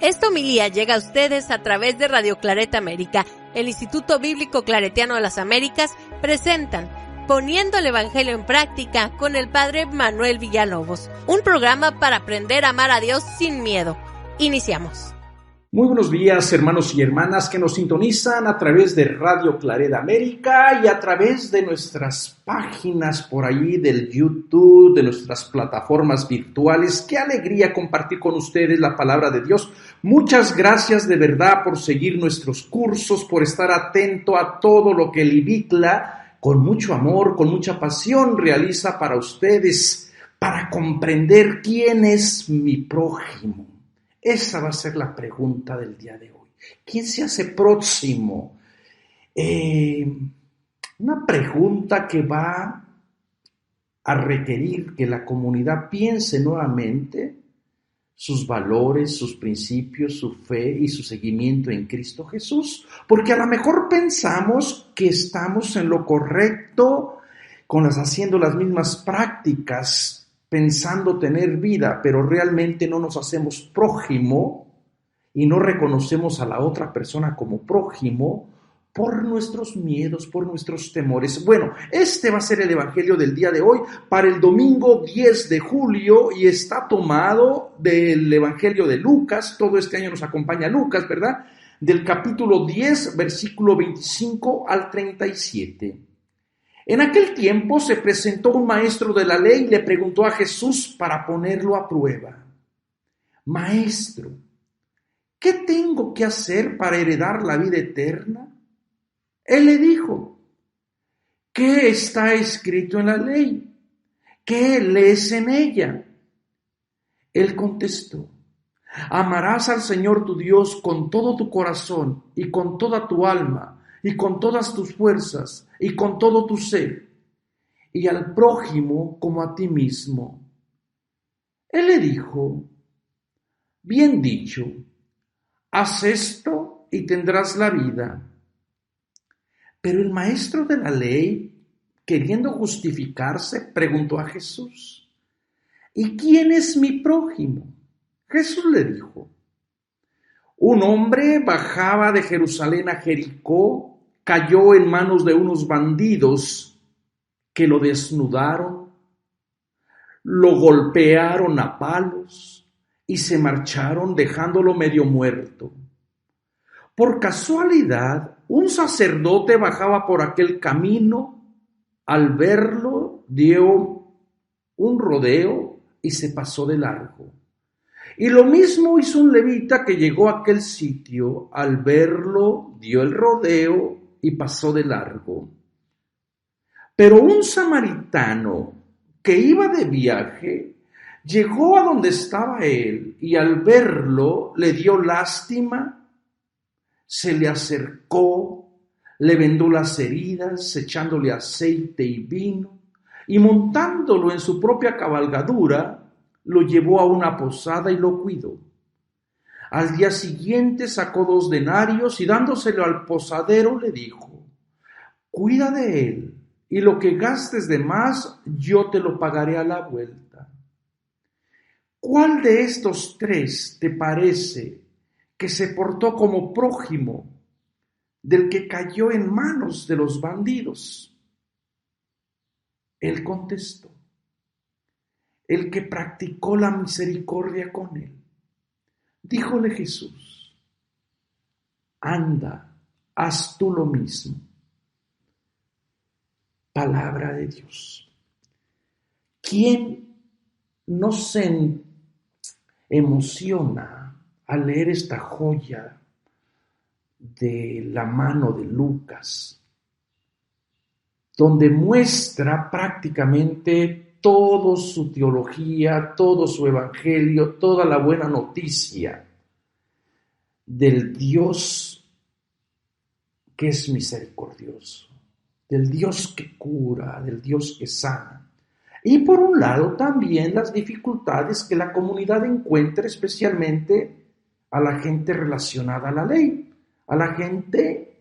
Esta homilía llega a ustedes a través de Radio Claret América. El Instituto Bíblico Claretiano de las Américas presentan Poniendo el Evangelio en Práctica con el Padre Manuel Villalobos, un programa para aprender a amar a Dios sin miedo. Iniciamos. Muy buenos días, hermanos y hermanas que nos sintonizan a través de Radio Claret América y a través de nuestras páginas por ahí del YouTube, de nuestras plataformas virtuales. Qué alegría compartir con ustedes la palabra de Dios. Muchas gracias de verdad por seguir nuestros cursos, por estar atento a todo lo que el IBICLA con mucho amor, con mucha pasión realiza para ustedes, para comprender quién es mi prójimo. Esa va a ser la pregunta del día de hoy. ¿Quién se hace próximo? Una pregunta que va a requerir que la comunidad piense nuevamente sus valores, sus principios, su fe y su seguimiento en Cristo Jesús. Porque a lo mejor pensamos que estamos en lo correcto, haciendo las mismas prácticas, pensando tener vida, pero realmente no nos hacemos prójimo y no reconocemos a la otra persona como prójimo por nuestros miedos, por nuestros temores. Bueno, este va a ser el Evangelio del día de hoy para el domingo 10 de julio y está tomado del Evangelio de Lucas. Todo este año nos acompaña Lucas, ¿verdad? Del capítulo 10, versículo 25 al 37. En aquel tiempo se presentó un maestro de la ley y le preguntó a Jesús para ponerlo a prueba: Maestro, ¿qué tengo que hacer para heredar la vida eterna? Él le dijo: ¿qué está escrito en la ley? ¿Qué lees en ella? Él contestó: amarás al Señor tu Dios con todo tu corazón y con toda tu alma y con todas tus fuerzas y con todo tu ser, y al prójimo como a ti mismo. Él le dijo: bien dicho, haz esto y tendrás la vida. Pero el maestro de la ley, queriendo justificarse, preguntó a Jesús: ¿y quién es mi prójimo? Jesús le dijo: un hombre bajaba de Jerusalén a Jericó, cayó en manos de unos bandidos que lo desnudaron, lo golpearon a palos y se marcharon dejándolo medio muerto. Por casualidad, un sacerdote bajaba por aquel camino. Al verlo, dio un rodeo y se pasó de largo. Y lo mismo hizo un levita que llegó a aquel sitio. Al verlo, dio el rodeo y pasó de largo. Pero un samaritano que iba de viaje llegó a donde estaba él y al verlo le dio lástima, se le acercó, le vendó las heridas, echándole aceite y vino, y montándolo en su propia cabalgadura, lo llevó a una posada y lo cuidó. Al día siguiente sacó 2 denarios y dándoselo al posadero le dijo: cuida de él, y lo que gastes de más yo te lo pagaré a la vuelta. ¿Cuál de estos 3 te parece que se portó como prójimo del que cayó en manos de los bandidos? Él contestó: el que practicó la misericordia con él. Díjole Jesús: anda, haz tú lo mismo. Palabra de Dios. ¿Quién no se emociona al leer esta joya de la mano de Lucas, donde muestra prácticamente toda su teología, todo su evangelio, toda la buena noticia del Dios que es misericordioso, del Dios que cura, del Dios que sana? Y por un lado también las dificultades que la comunidad encuentra, especialmente a la gente relacionada a la ley, a la gente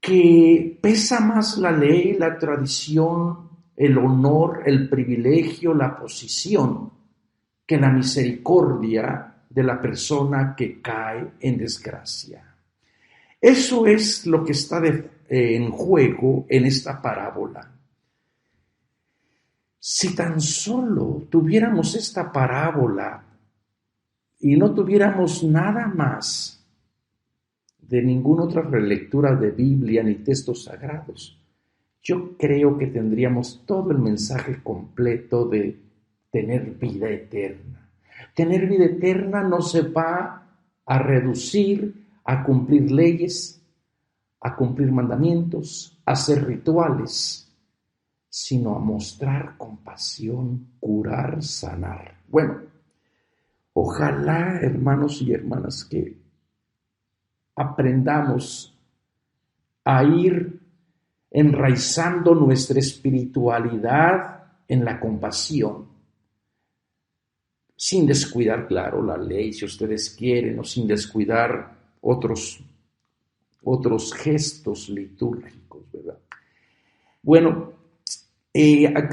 que pesa más la ley, la tradición, el honor, el privilegio, la posición, que la misericordia de la persona que cae en desgracia. Eso es lo que está en juego en esta parábola. Si tan solo tuviéramos esta parábola y no tuviéramos nada más de ninguna otra relectura de Biblia ni textos sagrados, yo creo que tendríamos todo el mensaje completo de tener vida eterna. Tener vida eterna no se va a reducir a cumplir leyes, a cumplir mandamientos, a hacer rituales, sino a mostrar compasión, curar, sanar. Bueno, ojalá, hermanos y hermanas, que aprendamos a ir enraizando nuestra espiritualidad en la compasión, sin descuidar, claro, la ley, si ustedes quieren, o sin descuidar otros gestos litúrgicos, ¿verdad? Bueno,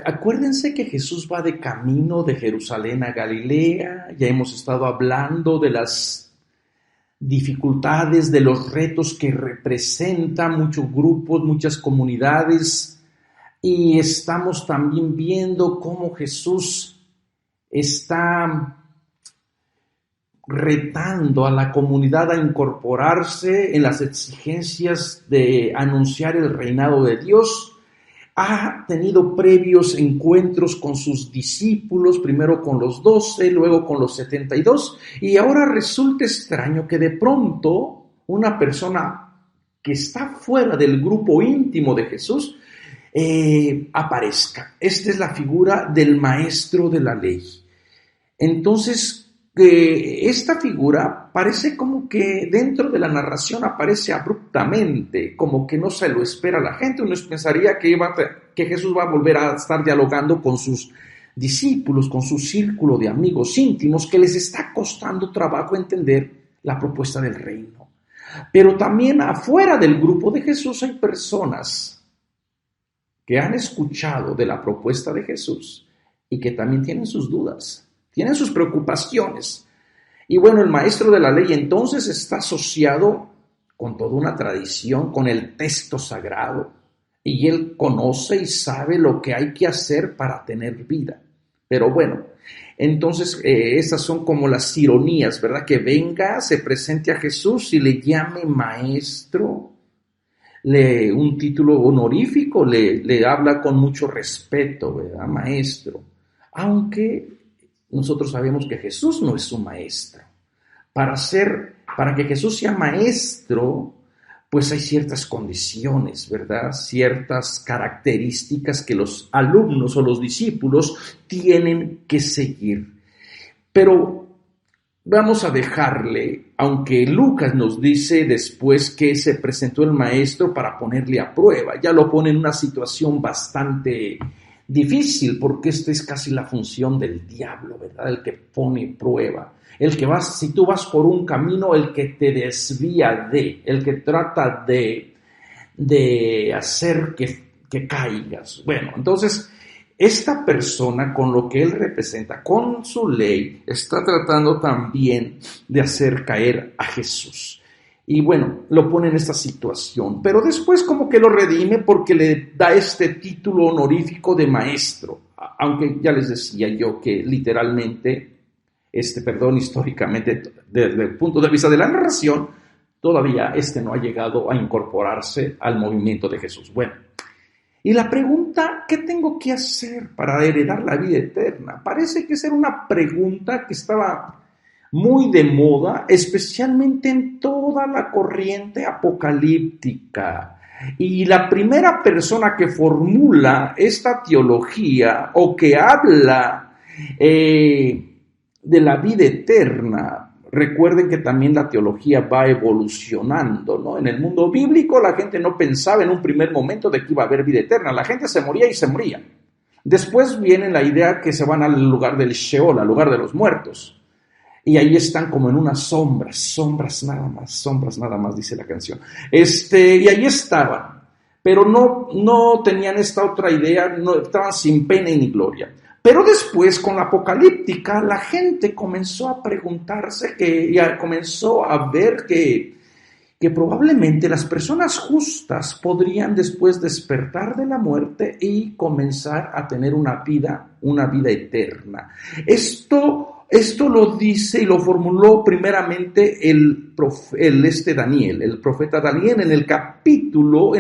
acuérdense que Jesús va de camino de Jerusalén a Galilea. Ya hemos estado hablando de las dificultades, de los retos que representan muchos grupos, muchas comunidades, y estamos también viendo cómo Jesús está retando a la comunidad a incorporarse en las exigencias de anunciar el reinado de Dios. Ha tenido previos encuentros con sus discípulos, primero con los 12, luego con los 72, y ahora resulta extraño que de pronto una persona que está fuera del grupo íntimo de Jesús aparezca. Esta es la figura del maestro de la ley. Entonces, esta figura parece como que dentro de la narración aparece abruptamente, como que no se lo espera la gente. Uno pensaría que Jesús va a volver a estar dialogando con sus discípulos, con su círculo de amigos íntimos, que les está costando trabajo entender la propuesta del reino. Pero también afuera del grupo de Jesús hay personas que han escuchado de la propuesta de Jesús y que también tienen sus dudas, tienen sus preocupaciones. Y bueno, el maestro de la ley entonces está asociado con toda una tradición, con el texto sagrado, y él conoce y sabe lo que hay que hacer para tener vida. Pero bueno, entonces esas son como las ironías, ¿verdad? Que venga, se presente a Jesús y le llame maestro, un título honorífico, le habla con mucho respeto, ¿verdad? Maestro. Aunque nosotros sabemos que Jesús no es un maestro. Para que Jesús sea maestro, pues hay ciertas condiciones, ¿verdad? Ciertas características que los alumnos o los discípulos tienen que seguir. Pero vamos a dejarle, aunque Lucas nos dice después que se presentó el maestro para ponerle a prueba, ya lo pone en una situación bastante difícil, porque esta es casi la función del diablo, ¿verdad? El que pone prueba, el que si tú vas por un camino, el que te desvía el que trata de hacer que caigas. Bueno, entonces, esta persona, con lo que él representa, con su ley, está tratando también de hacer caer a Jesús. Y bueno, lo pone en esta situación, pero después como que lo redime porque le da este título honorífico de maestro, aunque ya les decía yo que literalmente, históricamente, desde el punto de vista de la narración, todavía no ha llegado a incorporarse al movimiento de Jesús. Bueno, y la pregunta, ¿qué tengo que hacer para heredar la vida eterna? Parece que era una pregunta que estaba muy de moda, especialmente en toda la corriente apocalíptica. Y la primera persona que formula esta teología o que habla de la vida eterna, recuerden que también la teología va evolucionando, ¿no? En el mundo bíblico la gente no pensaba en un primer momento de que iba a haber vida eterna, la gente se moría y se moría. Después viene la idea que se van al lugar del Sheol, al lugar de los muertos. Y ahí están como en unas sombras nada más, dice la canción. Y ahí estaban, pero no tenían esta otra idea, no estaban sin pena ni gloria. Pero después, con la apocalíptica, la gente comenzó a preguntarse, comenzó a ver que probablemente las personas justas podrían después despertar de la muerte y comenzar a tener una vida eterna. Esto lo dice y lo formuló primeramente el profeta Daniel en el capítulo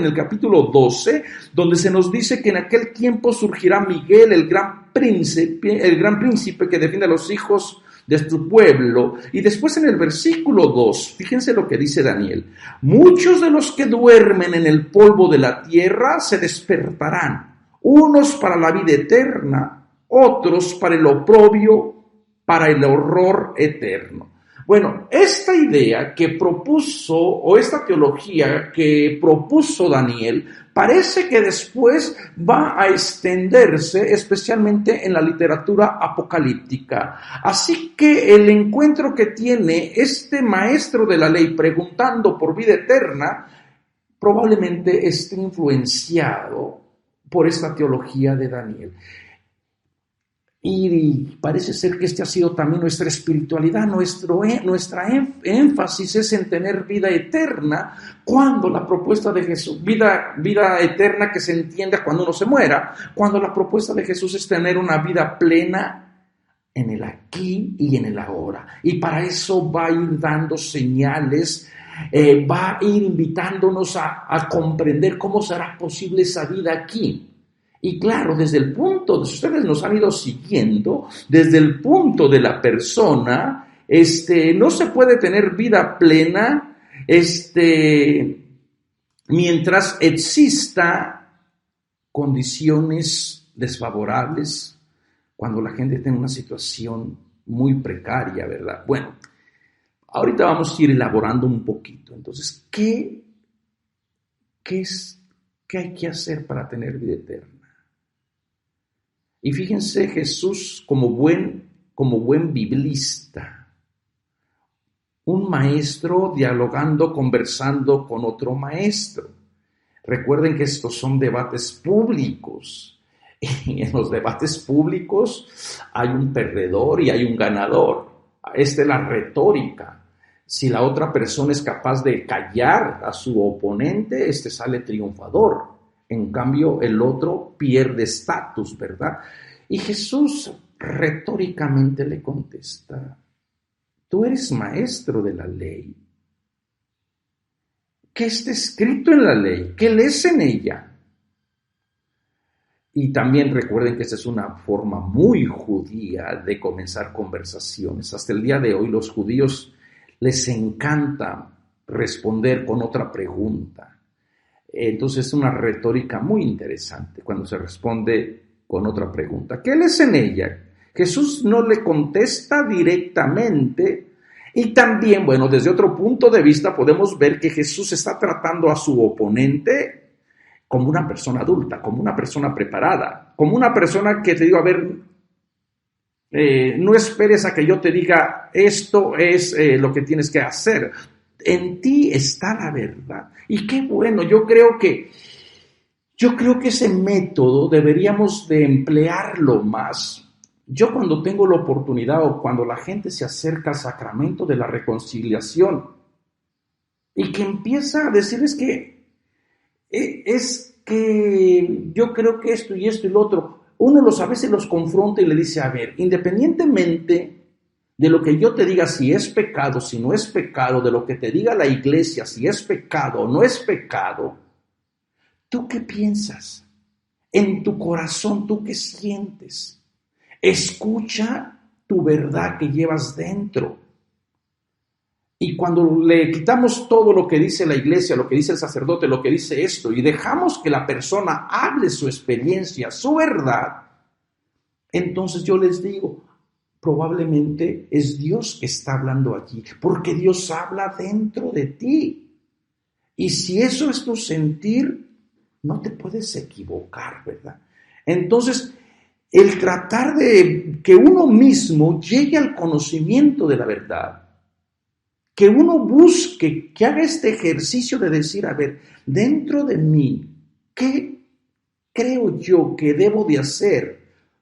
12, donde se nos dice que en aquel tiempo surgirá Miguel, el gran príncipe que defiende a los hijos de tu pueblo. Y después en el versículo 2, fíjense lo que dice Daniel: muchos de los que duermen en el polvo de la tierra se despertarán, unos para la vida eterna, otros para el oprobio, para el horror eterno. Bueno, esta idea que propuso, o esta teología que propuso Daniel, parece que después va a extenderse especialmente en la literatura apocalíptica. Así que el encuentro que tiene este maestro de la ley preguntando por vida eterna, probablemente esté influenciado por esta teología de Daniel. Y parece ser que este ha sido también nuestra espiritualidad, nuestra énfasis es en tener vida eterna, cuando la propuesta de Jesús, vida eterna que se entienda cuando uno se muera, cuando la propuesta de Jesús es tener una vida plena en el aquí y en el ahora. Y para eso va a ir dando señales, va a ir invitándonos a comprender cómo será posible esa vida aquí. Y claro, desde el punto, si ustedes nos han ido siguiendo, desde el punto de la persona, no se puede tener vida plena, mientras exista condiciones desfavorables, cuando la gente tiene una situación muy precaria, ¿verdad? Bueno, ahorita vamos a ir elaborando un poquito. Entonces, ¿qué hay que hacer para tener vida eterna? Y fíjense, Jesús como buen biblista, un maestro dialogando, conversando con otro maestro. Recuerden que estos son debates públicos. Y en los debates públicos hay un perdedor y hay un ganador. Esta es la retórica. Si la otra persona es capaz de callar a su oponente, sale triunfador. En cambio, el otro pierde estatus, ¿verdad? Y Jesús retóricamente le contesta: tú eres maestro de la ley. ¿Qué está escrito en la ley? ¿Qué lees en ella? Y también recuerden que esta es una forma muy judía de comenzar conversaciones. Hasta el día de hoy los judíos les encanta responder con otra pregunta. Entonces es una retórica muy interesante cuando se responde con otra pregunta. ¿Qué lees en ella? Jesús no le contesta directamente. Y también, bueno, desde otro punto de vista podemos ver que Jesús está tratando a su oponente como una persona adulta, como una persona preparada, como una persona que te digo, a ver, no esperes a que yo te diga esto es lo que tienes que hacer. En ti está la verdad. Y qué bueno, yo creo que ese método deberíamos de emplearlo más. Yo cuando tengo la oportunidad o cuando la gente se acerca al sacramento de la reconciliación y que empieza a decirles que es que yo creo que esto y lo otro, uno a veces los confronta y le dice: a ver, independientemente de lo que yo te diga, si es pecado, si no es pecado, de lo que te diga la iglesia, si es pecado o no es pecado, ¿tú qué piensas? En tu corazón, ¿tú qué sientes? Escucha tu verdad que llevas dentro. Y cuando le quitamos todo lo que dice la iglesia, lo que dice el sacerdote, lo que dice esto, y dejamos que la persona hable su experiencia, su verdad, entonces yo les digo, probablemente es Dios que está hablando allí, porque Dios habla dentro de ti. Y si eso es tu sentir, no te puedes equivocar, ¿verdad? Entonces, el tratar de que uno mismo llegue al conocimiento de la verdad, que uno busque, que haga este ejercicio de decir: a ver, dentro de mí, ¿qué creo yo que debo de hacer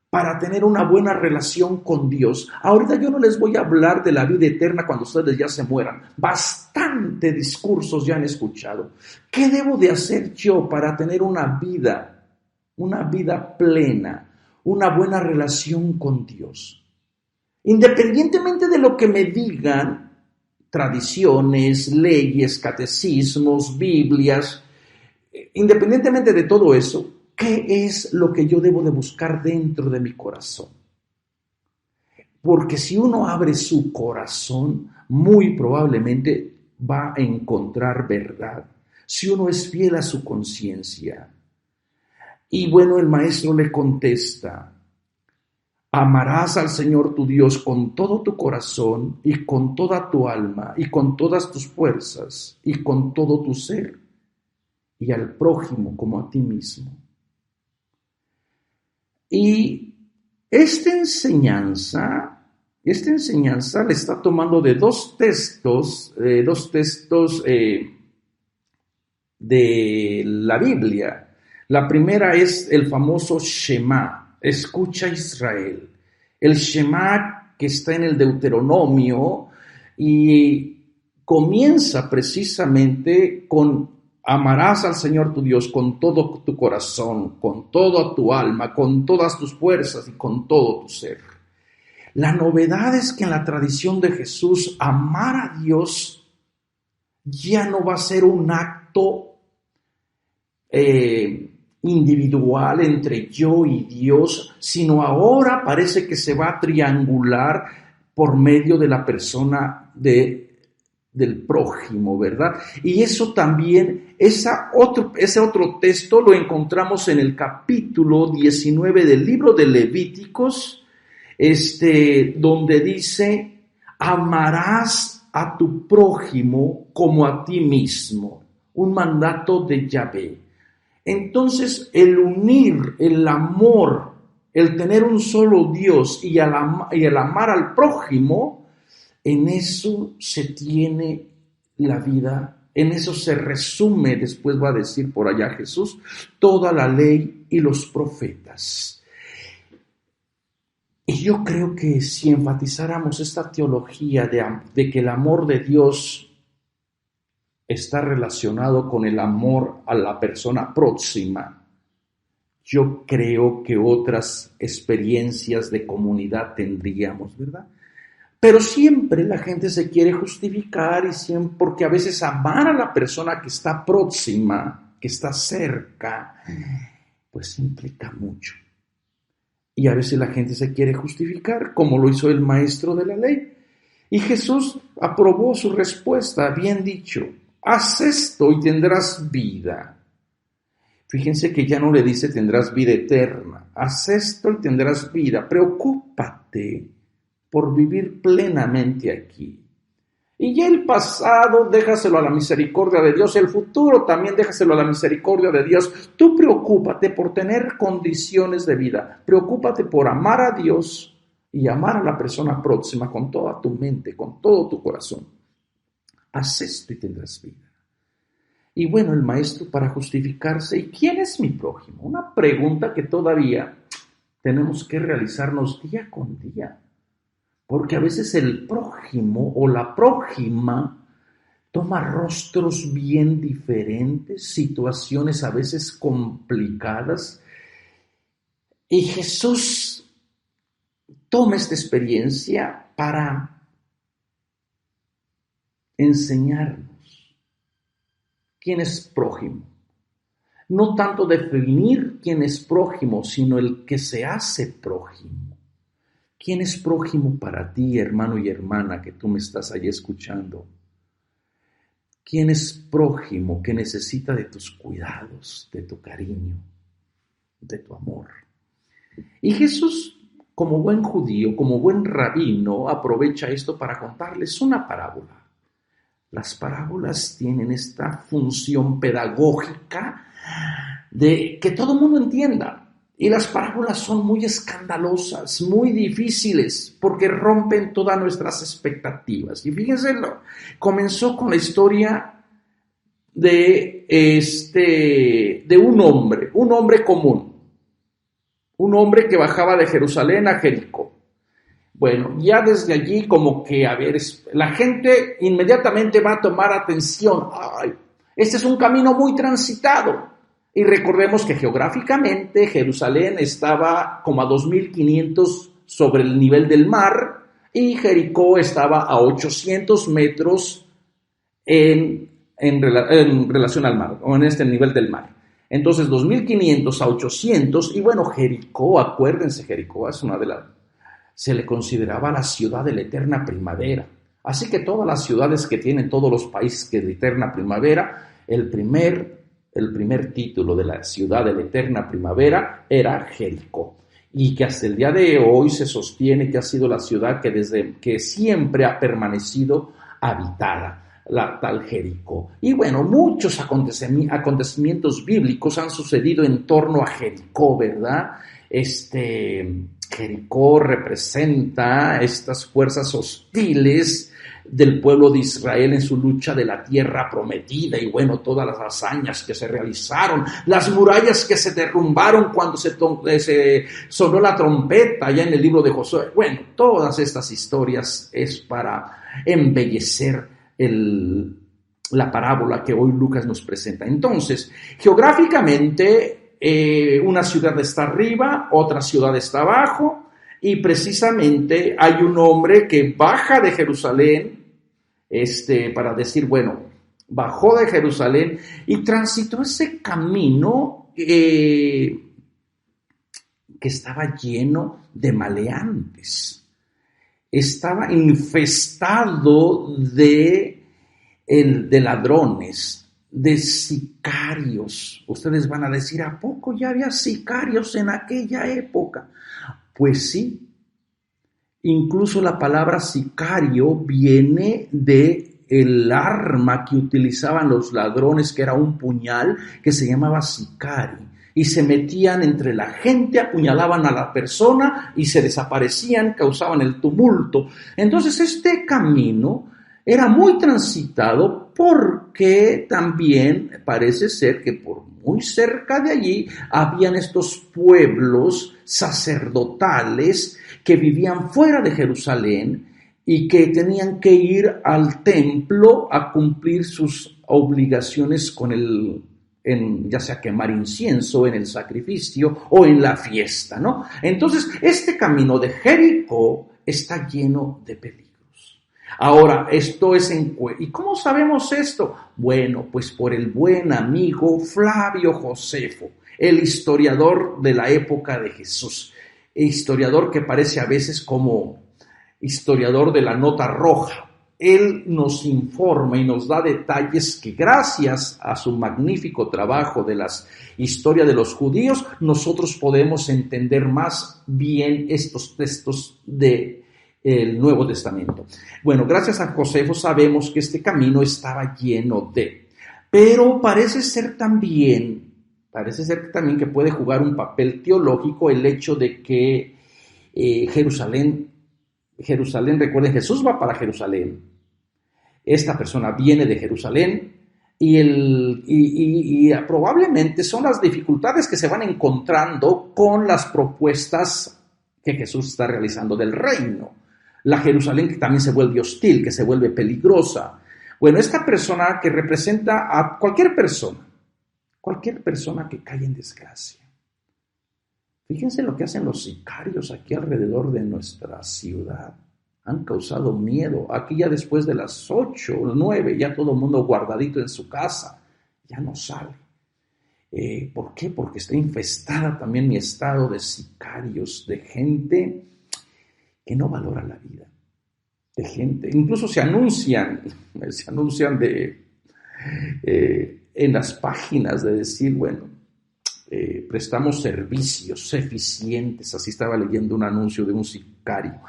para tener una buena relación con Dios. Ahorita yo no les voy a hablar de la vida eterna cuando ustedes ya se mueran. Bastante discursos ya han escuchado. ¿Qué debo de hacer yo para tener una vida plena, una buena relación con Dios? Independientemente de lo que me digan, tradiciones, leyes, catecismos, Biblias, independientemente de todo eso, ¿qué es lo que yo debo de buscar dentro de mi corazón? Porque si uno abre su corazón, muy probablemente va a encontrar verdad. Si uno es fiel a su conciencia. Y bueno, el maestro le contesta: amarás al Señor tu Dios con todo tu corazón y con toda tu alma y con todas tus fuerzas y con todo tu ser, y al prójimo como a ti mismo. Y esta enseñanza le está tomando de dos textos de la Biblia. La primera es el famoso Shema, escucha Israel. El Shema que está en el Deuteronomio y comienza precisamente con: amarás al Señor tu Dios con todo tu corazón, con toda tu alma, con todas tus fuerzas y con todo tu ser. La novedad es que en la tradición de Jesús, amar a Dios ya no va a ser un acto individual entre yo y Dios, sino ahora parece que se va a triangular por medio de la persona del prójimo, ¿verdad? Y eso también, ese otro texto lo encontramos en el capítulo 19 del libro de Levíticos, donde dice: amarás a tu prójimo como a ti mismo, un mandato de Yahvé. Entonces, el unir el amor, el tener un solo Dios y el amar al prójimo, en eso se tiene la vida, en eso se resume, después va a decir por allá Jesús, toda la ley y los profetas. Y yo creo que si enfatizáramos esta teología de que el amor de Dios está relacionado con el amor a la persona próxima, yo creo que otras experiencias de comunidad tendríamos, ¿verdad? Pero siempre la gente se quiere justificar porque a veces amar a la persona que está próxima, que está cerca, pues implica mucho. Y a veces la gente se quiere justificar, como lo hizo el maestro de la ley. Y Jesús aprobó su respuesta, bien dicho: haz esto y tendrás vida. Fíjense que ya no le dice tendrás vida eterna. Haz esto y tendrás vida. Preocúpate por vivir plenamente aquí. Y ya el pasado déjaselo a la misericordia de Dios, el futuro también déjaselo a la misericordia de Dios. Tú preocúpate por tener condiciones de vida, preocúpate por amar a Dios y amar a la persona próxima con toda tu mente, con todo tu corazón. Haz esto y tendrás vida. Y bueno, el maestro, para justificarse: ¿y quién es mi prójimo? Una pregunta que todavía tenemos que realizarnos día con día. Porque a veces el prójimo o la prójima toma rostros bien diferentes, situaciones a veces complicadas. Y Jesús toma esta experiencia para enseñarnos quién es prójimo. No tanto definir quién es prójimo, sino el que se hace prójimo. ¿Quién es prójimo para ti, hermano y hermana, que tú me estás ahí escuchando? ¿Quién es prójimo que necesita de tus cuidados, de tu cariño, de tu amor? Y Jesús, como buen judío, como buen rabino, aprovecha esto para contarles una parábola. Las parábolas tienen esta función pedagógica de que todo el mundo entienda. Y las parábolas son muy escandalosas, muy difíciles, porque rompen todas nuestras expectativas. Y fíjense, comenzó con la historia de un hombre común. un hombre que bajaba de Jerusalén a Jericó. Bueno, ya desde allí como que, la gente inmediatamente va a tomar atención. Ay, este es un camino muy transitado. Y recordemos que geográficamente Jerusalén estaba como a 2.500 sobre el nivel del mar y Jericó estaba a 800 metros en relación al mar, o en este nivel del mar. Entonces, 2.500 a 800, y bueno, Jericó, acuérdense, Jericó es se le consideraba la ciudad de la eterna primavera. Así que todas las ciudades que tienen todos los países que de eterna primavera, el primer título de la ciudad de la eterna primavera era Jericó. Y que hasta el día de hoy se sostiene que ha sido la ciudad que siempre ha permanecido habitada, la tal Jericó. Y bueno, muchos acontecimientos bíblicos han sucedido en torno a Jericó, ¿verdad? Jericó representa estas fuerzas hostiles del pueblo de Israel en su lucha de la tierra prometida, y bueno, todas las hazañas que se realizaron, las murallas que se derrumbaron cuando se sonó la trompeta allá en el libro de Josué. Bueno, todas estas historias es para embellecer la parábola que hoy Lucas nos presenta. Entonces, geográficamente, una ciudad está arriba, otra ciudad está abajo, y precisamente hay un hombre que baja de Jerusalén, para decir, bueno, bajó de Jerusalén y transitó ese camino que estaba lleno de maleantes, estaba infestado de ladrones, de sicarios. Ustedes van a decir, ¿a poco ya había sicarios en aquella época? Pues sí. Incluso la palabra sicario viene de el arma que utilizaban los ladrones, que era un puñal que se llamaba sicari, y se metían entre la gente, apuñalaban a la persona y se desaparecían, causaban el tumulto. Entonces este camino era muy transitado porque también parece ser que por muy cerca de allí habían estos pueblos sacerdotales que vivían fuera de Jerusalén y que tenían que ir al templo a cumplir sus obligaciones ya sea quemar incienso en el sacrificio o en la fiesta, ¿no? Entonces, este camino de Jericó está lleno de peligros. Ahora, ¿y cómo sabemos esto? Bueno, pues por el buen amigo Flavio Josefo, el historiador de la época de Jesús, historiador que parece a veces como historiador de la nota roja. Él nos informa y nos da detalles que gracias a su magnífico trabajo de la historia de los judíos, nosotros podemos entender más bien estos textos del Nuevo Testamento. Bueno, gracias a Josefo sabemos que este camino estaba lleno pero parece ser también que puede jugar un papel teológico el hecho de que Jerusalén, recuerden, Jesús va para Jerusalén. Esta persona viene de Jerusalén y probablemente son las dificultades que se van encontrando con las propuestas que Jesús está realizando del reino. La Jerusalén que también se vuelve hostil, que se vuelve peligrosa. Bueno, esta persona que representa a cualquier persona que cae en desgracia. Fíjense lo que hacen los sicarios aquí alrededor de nuestra ciudad. Han causado miedo. Aquí ya después de las 8 o 9, ya todo el mundo guardadito en su casa. Ya no sale. ¿Por qué? Porque está infestada también mi estado de sicarios, de gente que no valora la vida. De gente, incluso se anuncian en las páginas de decir, bueno, prestamos servicios eficientes. Así estaba leyendo un anuncio de un sicario.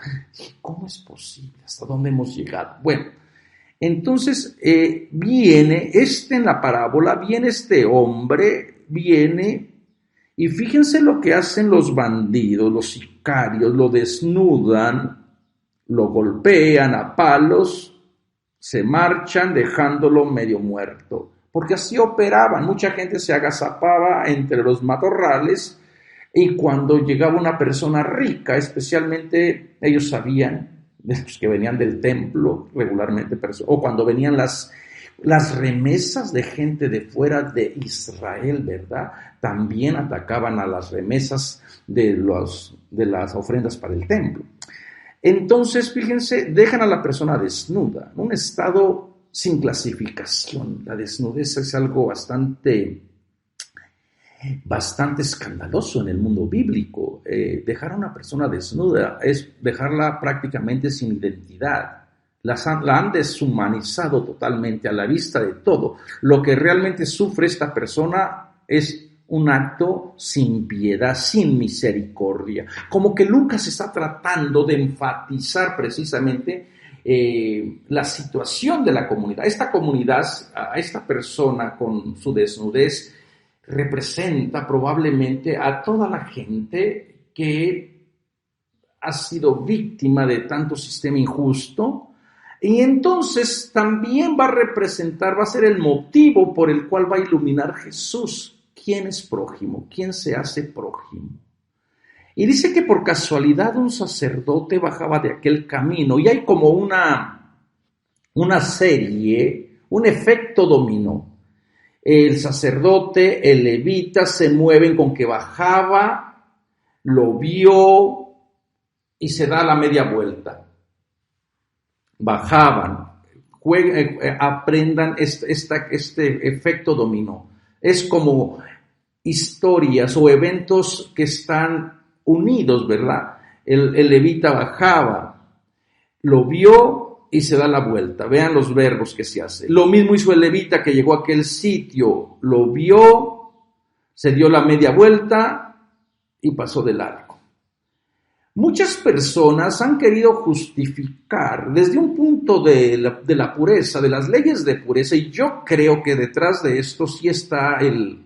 ¿Cómo es posible? ¿Hasta dónde hemos llegado? Bueno, entonces viene en la parábola, viene este hombre, y fíjense lo que hacen los bandidos, los sicarios, lo desnudan, lo golpean a palos, se marchan dejándolo medio muerto. Porque así operaban, mucha gente se agazapaba entre los matorrales Y cuando llegaba una persona rica, especialmente ellos sabían, de los que venían del templo regularmente, o cuando venían las remesas de gente de fuera de Israel, ¿verdad? También atacaban a las remesas de las ofrendas para el templo. Entonces, fíjense, dejan a la persona desnuda, un estado sin clasificación. La desnudez es algo bastante escandaloso en el mundo bíblico. Dejar a una persona desnuda es dejarla prácticamente sin identidad. La han deshumanizado totalmente a la vista de todo. Lo que realmente sufre esta persona es un acto sin piedad, sin misericordia. Como que Lucas está tratando de enfatizar precisamente la situación de la comunidad. Esta comunidad, a esta persona con su desnudez, representa probablemente a toda la gente que ha sido víctima de tanto sistema injusto. Y entonces también va a ser el motivo por el cual va a iluminar Jesús. ¿Quién es prójimo? ¿Quién se hace prójimo? Y dice que por casualidad un sacerdote bajaba de aquel camino y hay como una serie, un efecto dominó. El sacerdote, el levita se mueven con que bajaba, lo vio y se da la media vuelta. Bajaban, aprendan este efecto dominó. Es como historias o eventos que están unidos, ¿verdad? El levita bajaba, lo vio y se da la vuelta. Vean los verbos que se hace. Lo mismo hizo el levita que llegó a aquel sitio, lo vio, se dio la media vuelta y pasó de largo. Muchas personas han querido justificar desde un punto de la pureza, de las leyes de pureza, y yo creo que detrás de esto sí está el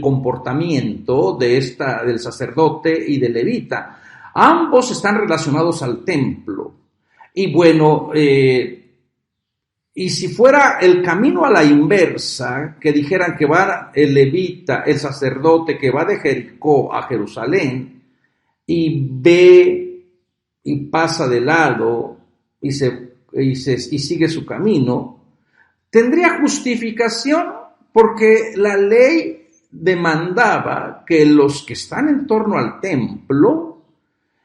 comportamiento del sacerdote y del levita. Ambos están relacionados al templo. Y bueno, y si fuera el camino a la inversa, que dijeran que va el levita, el sacerdote que va de Jericó a Jerusalén, y ve y pasa de lado y sigue su camino, tendría justificación porque la ley demandaba que los que están en torno al templo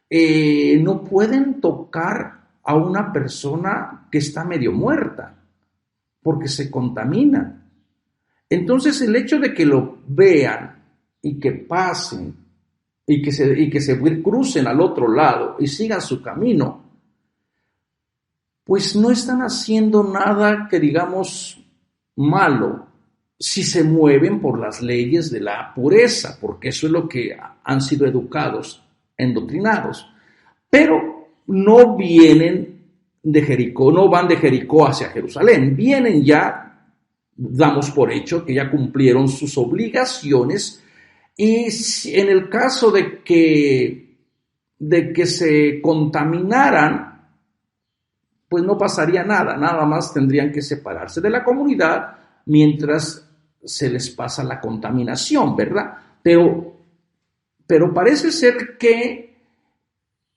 no pueden tocar a una persona que está medio muerta porque se contamina. Entonces el hecho de que lo vean y que pasen y que se crucen al otro lado y sigan su camino, pues no están haciendo nada que digamos malo si se mueven por las leyes de la pureza, porque eso es lo que han sido educados, endoctrinados. Pero no vienen de Jericó, no van de Jericó hacia Jerusalén, vienen ya, damos por hecho que ya cumplieron sus obligaciones. Y en el caso de que se contaminaran, pues no pasaría nada más tendrían que separarse de la comunidad mientras se les pasa la contaminación, ¿verdad? Pero parece ser que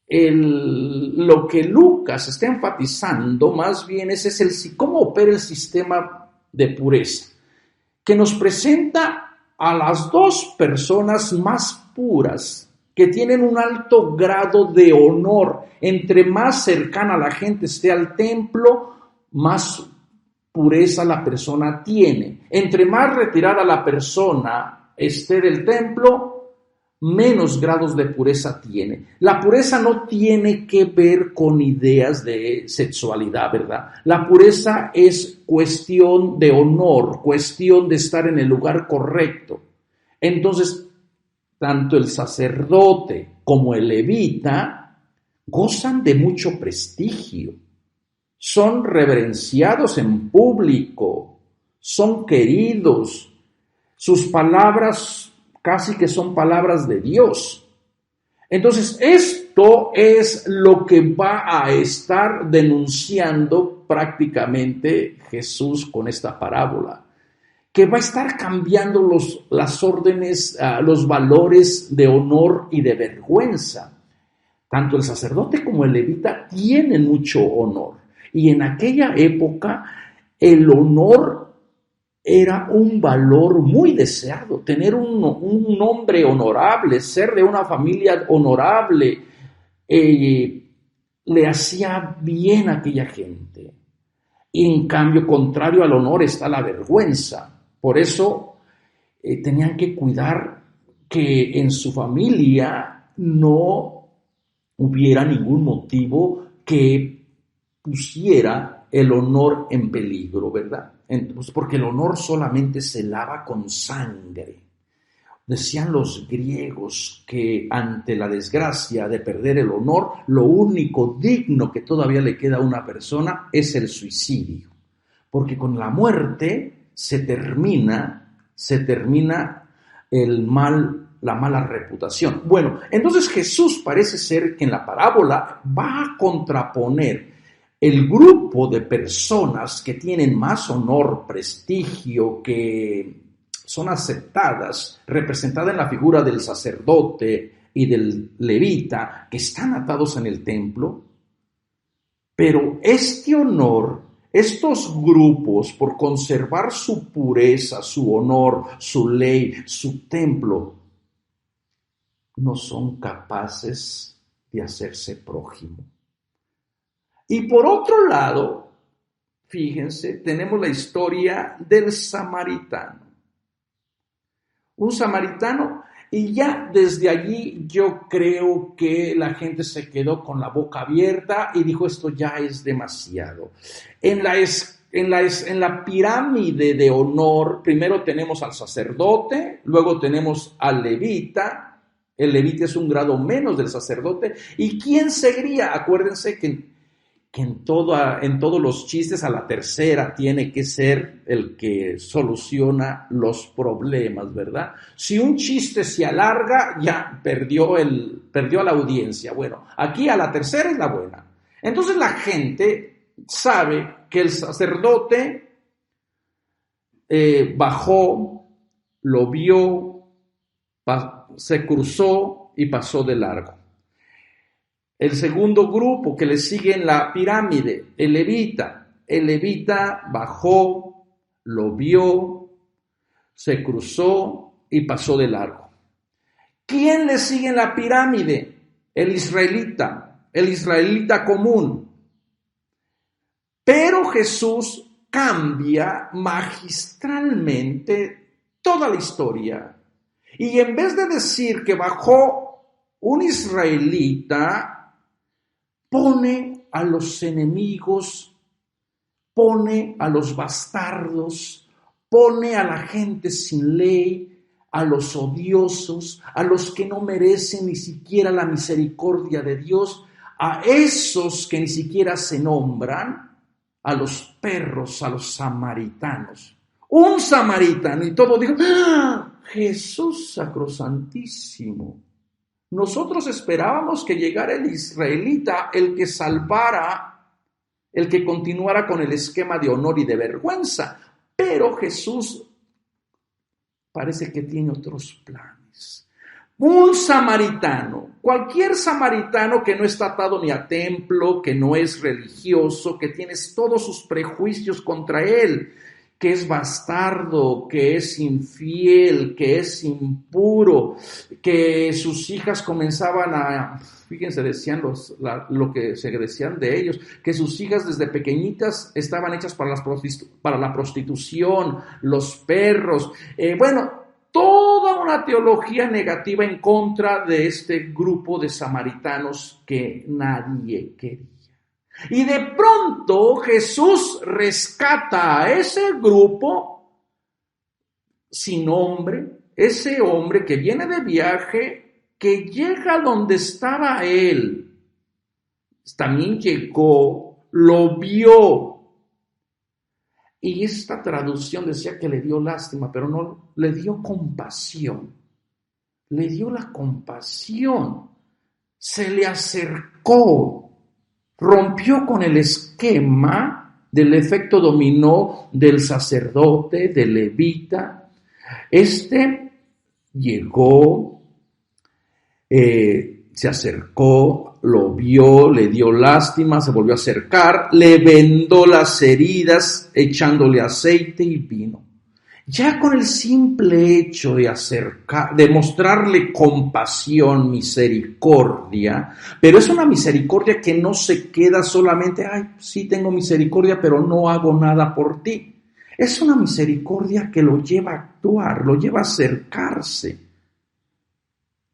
lo que Lucas está enfatizando más bien es cómo opera el sistema de pureza, que nos presenta a las dos personas más puras, que tienen un alto grado de honor. Entre más cercana la gente esté al templo, más pureza la persona tiene. Entre más retirada la persona esté del templo, menos grados de pureza tiene. La pureza no tiene que ver con ideas de sexualidad, ¿verdad? La pureza es cuestión de honor, cuestión de estar en el lugar correcto. Entonces, tanto el sacerdote como el levita gozan de mucho prestigio, son reverenciados en público, son queridos, sus palabras casi que son palabras de Dios. Entonces, esto es lo que va a estar denunciando prácticamente Jesús con esta parábola, que va a estar cambiando las órdenes, los valores de honor y de vergüenza. Tanto el sacerdote como el levita tienen mucho honor. Y en aquella época el honor era un valor muy deseado. Tener un nombre honorable, ser de una familia honorable, le hacía bien a aquella gente. Y en cambio, contrario al honor está la vergüenza. Por eso tenían que cuidar que en su familia no hubiera ningún motivo que pusiera el honor en peligro, ¿verdad? Entonces, porque el honor solamente se lava con sangre. Decían los griegos que ante la desgracia de perder el honor, lo único digno que todavía le queda a una persona es el suicidio. Porque con la muerte se termina la mala reputación. Bueno, entonces Jesús parece ser que en la parábola va a contraponer el grupo de personas que tienen más honor, prestigio, que son aceptadas, representadas en la figura del sacerdote y del levita, que están atados en el templo. Pero este honor, estos grupos, por conservar su pureza, su honor, su ley, su templo, no son capaces de hacerse prójimo. Y por otro lado, fíjense, tenemos la historia del samaritano. Un samaritano, y ya desde allí yo creo que la gente se quedó con la boca abierta y dijo, esto ya es demasiado. En la pirámide de honor, primero tenemos al sacerdote, luego tenemos al levita. El levita es un grado menos del sacerdote. ¿Y quién seguiría? Acuérdense que en todos los chistes a la tercera tiene que ser el que soluciona los problemas, ¿verdad? Si un chiste se alarga, ya perdió a la audiencia. Bueno, aquí a la tercera es la buena. Entonces la gente sabe que el sacerdote bajó, lo vio, se cruzó y pasó de largo. El segundo grupo que le sigue en la pirámide, el levita bajó, lo vio, se cruzó y pasó de largo. ¿Quién le sigue en la pirámide? El israelita común. Pero Jesús cambia magistralmente toda la historia. Y en vez de decir que bajó un israelita, pone a los enemigos, pone a los bastardos, pone a la gente sin ley, a los odiosos, a los que no merecen ni siquiera la misericordia de Dios, a esos que ni siquiera se nombran, a los perros, a los samaritanos. Un samaritano, y todo dijo, ¡ah! Jesús sacrosantísimo. Nosotros esperábamos que llegara el israelita, el que salvara, el que continuara con el esquema de honor y de vergüenza. Pero Jesús parece que tiene otros planes. Un samaritano, cualquier samaritano que no está atado ni a templo, que no es religioso, que tiene todos sus prejuicios contra él, que es bastardo, que es infiel, que es impuro, que sus hijas comenzaban a, fíjense, decían lo que se decían de ellos, que sus hijas desde pequeñitas estaban hechas para la prostitución, los perros, toda una teología negativa en contra de este grupo de samaritanos que nadie quería. Y de pronto Jesús rescata a ese grupo sin nombre, ese hombre que viene de viaje, que llega donde estaba él. También llegó, lo vio. Y esta traducción decía que le dio lástima, pero no, le dio compasión. Le dio la compasión. Se le acercó. Rompió con el esquema del efecto dominó del sacerdote, del levita. Llegó, se acercó, lo vio, le dio lástima, se volvió a acercar, le vendó las heridas echándole aceite y vino. Ya con el simple hecho de mostrarle compasión, misericordia, pero es una misericordia que no se queda solamente, ay, sí tengo misericordia, pero no hago nada por ti. Es una misericordia que lo lleva a actuar, lo lleva a acercarse.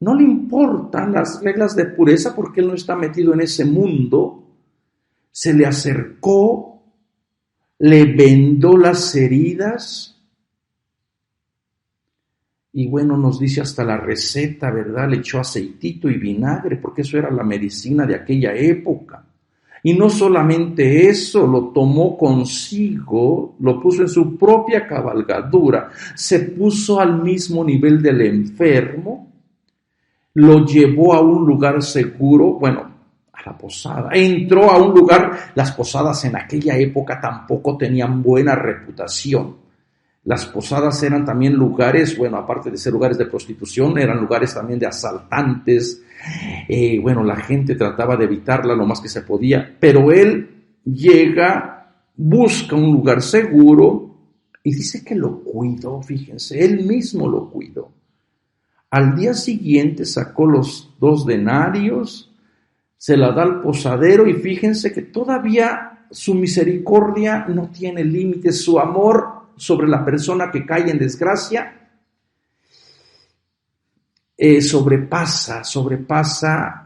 No le importan las reglas de pureza porque él no está metido en ese mundo. Se le acercó, le vendó las heridas. Y bueno, nos dice hasta la receta, ¿verdad? Le echó aceitito y vinagre, porque eso era la medicina de aquella época. Y no solamente eso, lo tomó consigo, lo puso en su propia cabalgadura, se puso al mismo nivel del enfermo, lo llevó a un lugar seguro, bueno, a la posada. Entró a un lugar, las posadas en aquella época tampoco tenían buena reputación. Las posadas eran también lugares, bueno, aparte de ser lugares de prostitución, eran lugares también de asaltantes. Bueno, la gente trataba de evitarla lo más que se podía, pero él llega, busca un lugar seguro y dice que lo cuidó, fíjense, él mismo lo cuidó. Al día siguiente sacó los 2 denarios, se la da al posadero y fíjense que todavía su misericordia no tiene límites, su amor sobre la persona que cae en desgracia sobrepasa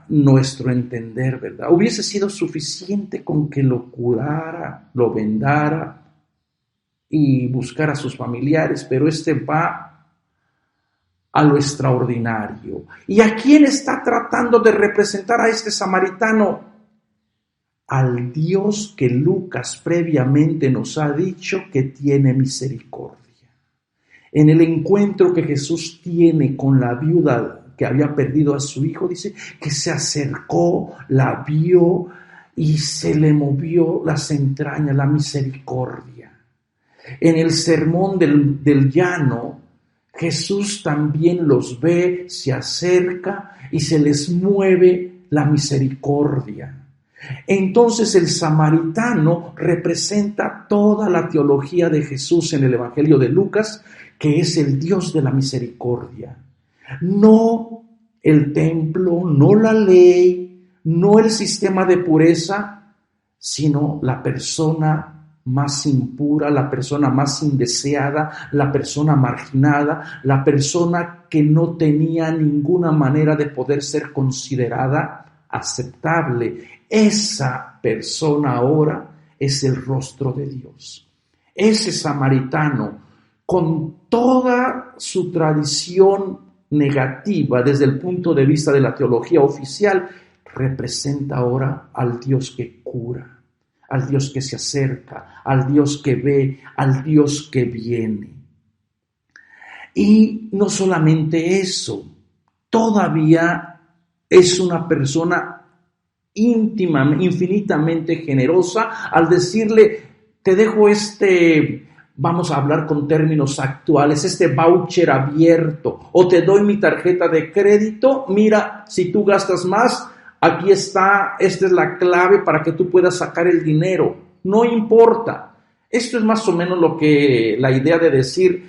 nuestro entender, ¿verdad? Hubiese sido suficiente con que lo curara, lo vendara y buscara a sus familiares, pero va a lo extraordinario. ¿Y a quién está tratando de representar a este samaritano? Al Dios que Lucas previamente nos ha dicho que tiene misericordia. En el encuentro que Jesús tiene con la viuda que había perdido a su hijo, dice que se acercó, la vio y se le movió las entrañas, la misericordia. En el sermón del llano, Jesús también los ve, se acerca y se les mueve la misericordia. Entonces el samaritano representa toda la teología de Jesús en el Evangelio de Lucas, que es el Dios de la misericordia. No el templo, no la ley, no el sistema de pureza, sino la persona más impura, la persona más indeseada, la persona marginada, la persona que no tenía ninguna manera de poder ser considerada aceptable. Esa persona ahora es el rostro de Dios. Ese samaritano, con toda su tradición negativa desde el punto de vista de la teología oficial, representa ahora al Dios que cura, al Dios que se acerca, al Dios que ve, al Dios que viene. Y no solamente eso, todavía es una persona íntima, infinitamente generosa, al decirle, te dejo vamos a hablar con términos actuales, voucher abierto, o te doy mi tarjeta de crédito, mira, si tú gastas más, aquí está, esta es la clave para que tú puedas sacar el dinero, no importa. Esto es más o menos la idea de decir,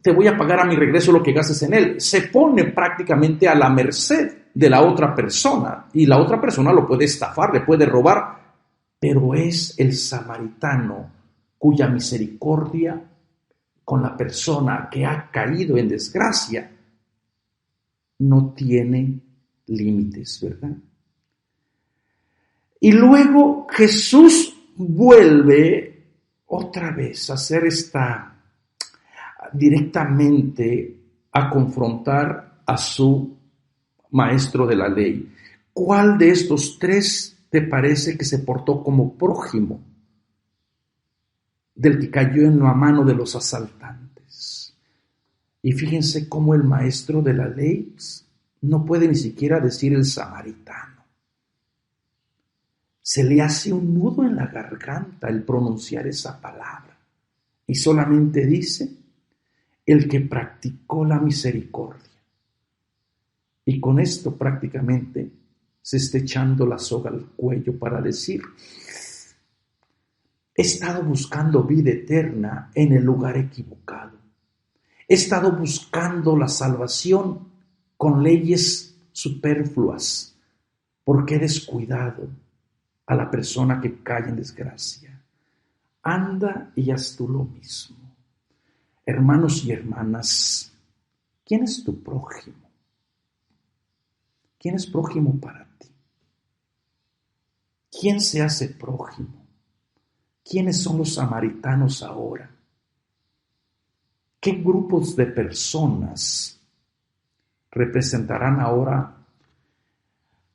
te voy a pagar a mi regreso lo que gastes en él. Se pone prácticamente a la merced de la otra persona, y la otra persona lo puede estafar, le puede robar, pero es el samaritano cuya misericordia con la persona que ha caído en desgracia no tiene límites, ¿verdad? Y luego Jesús vuelve otra vez a hacer directamente a confrontar a su maestro de la ley. ¿Cuál de estos 3 te parece que se portó como prójimo del que cayó en la mano de los asaltantes? Y fíjense cómo el maestro de la ley no puede ni siquiera decir el samaritano. se le hace un nudo en la garganta el pronunciar esa palabra. Y solamente dice, el que practicó la misericordia. Y con esto prácticamente se está echando la soga al cuello para decir, he estado buscando vida eterna en el lugar equivocado. He estado buscando la salvación con leyes superfluas, porque he descuidado a la persona que cae en desgracia. Anda y haz tú lo mismo. Hermanos y hermanas, ¿quién es tu prójimo? ¿Quién es prójimo para ti? ¿Quién se hace prójimo? ¿Quiénes son los samaritanos ahora? ¿Qué grupos de personas representarán ahora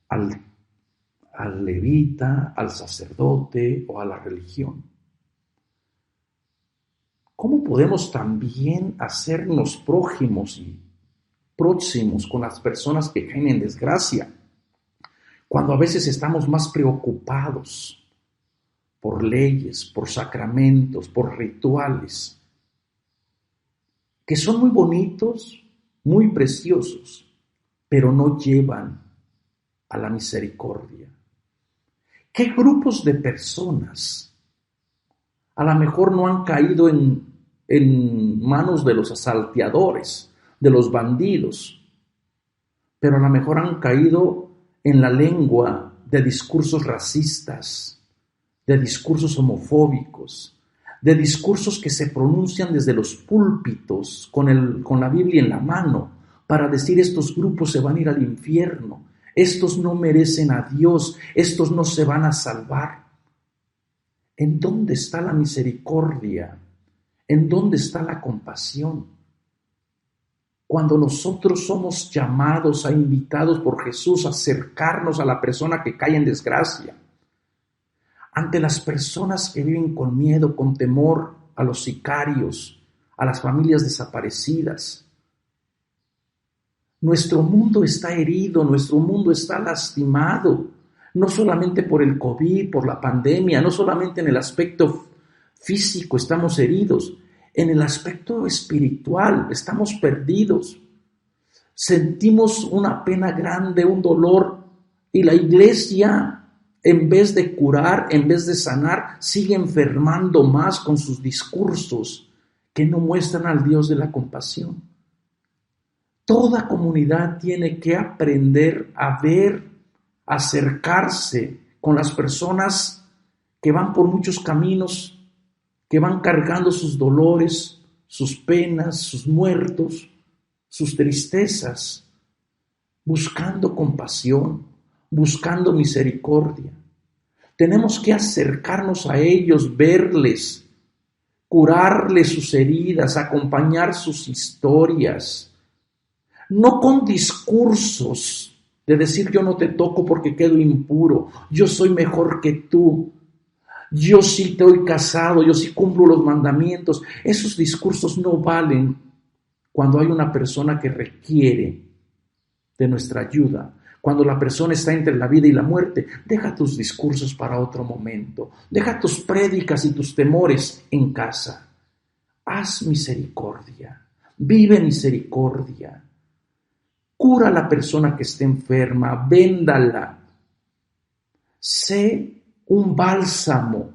al levita, al sacerdote o a la religión? ¿Cómo podemos también hacernos prójimos y próximos con las personas que caen en desgracia, cuando a veces estamos más preocupados por leyes, por sacramentos, por rituales, que son muy bonitos, muy preciosos, pero no llevan a la misericordia? ¿Qué grupos de personas a lo mejor no han caído en manos de los asalteadores, de los bandidos, pero a lo mejor han caído en la lengua de discursos racistas, de discursos homofóbicos, de discursos que se pronuncian desde los púlpitos con la Biblia en la mano para decir estos grupos se van a ir al infierno, estos no merecen a Dios, estos no se van a salvar? ¿En dónde está la misericordia? ¿En dónde está la compasión? Cuando nosotros somos llamados invitados por Jesús a acercarnos a la persona que cae en desgracia, ante las personas que viven con miedo, con temor, a los sicarios, a las familias desaparecidas. Nuestro mundo está herido, nuestro mundo está lastimado, no solamente por el COVID, por la pandemia, no solamente en el aspecto físico estamos heridos, en el aspecto espiritual estamos perdidos. Sentimos una pena grande, un dolor, y la iglesia, en vez de curar, en vez de sanar, sigue enfermando más con sus discursos que no muestran al Dios de la compasión. Toda comunidad tiene que aprender a ver, a acercarse con las personas que van por muchos caminos, que van cargando sus dolores, sus penas, sus muertos, sus tristezas, buscando compasión, buscando misericordia. Tenemos que acercarnos a ellos, verles, curarles sus heridas, acompañar sus historias, no con discursos de decir yo no te toco porque quedo impuro, yo soy mejor que tú, yo sí estoy casado, yo sí cumplo los mandamientos. Esos discursos no valen cuando hay una persona que requiere de nuestra ayuda. Cuando la persona está entre la vida y la muerte, deja tus discursos para otro momento. Deja tus prédicas y tus temores en casa. Haz misericordia. Vive misericordia. Cura a la persona que esté enferma. Véndala. Sé un bálsamo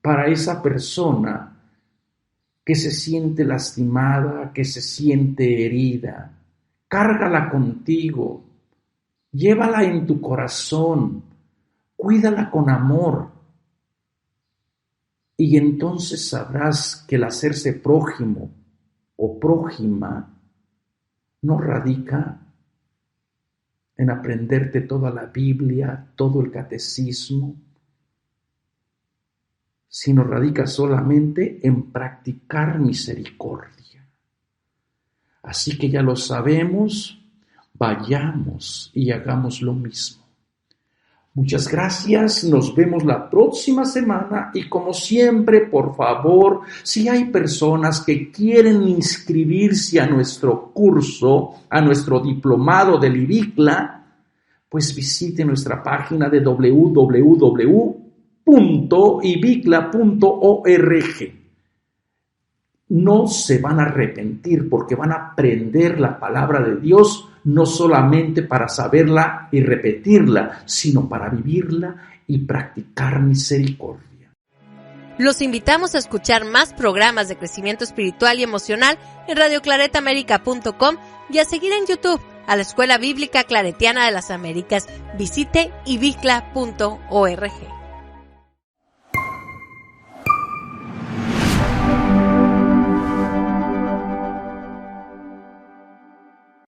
para esa persona que se siente lastimada, que se siente herida. Cárgala contigo. Llévala en tu corazón, cuídala con amor, y entonces sabrás que el hacerse prójimo o prójima no radica en aprenderte toda la Biblia, todo el catecismo, sino radica solamente en practicar misericordia. Así que ya lo sabemos. Vayamos y hagamos lo mismo. Muchas gracias, nos vemos la próxima semana y como siempre, por favor, si hay personas que quieren inscribirse a nuestro curso, a nuestro diplomado del IBICLA, pues visite nuestra página de www.ibicla.org. No se van a arrepentir porque van a aprender la palabra de Dios, no solamente para saberla y repetirla, sino para vivirla y practicar misericordia. Los invitamos a escuchar más programas de crecimiento espiritual y emocional en radioclaretaamerica.com y a seguir en YouTube a la Escuela Bíblica Claretiana de las Américas. Visite ibicla.org.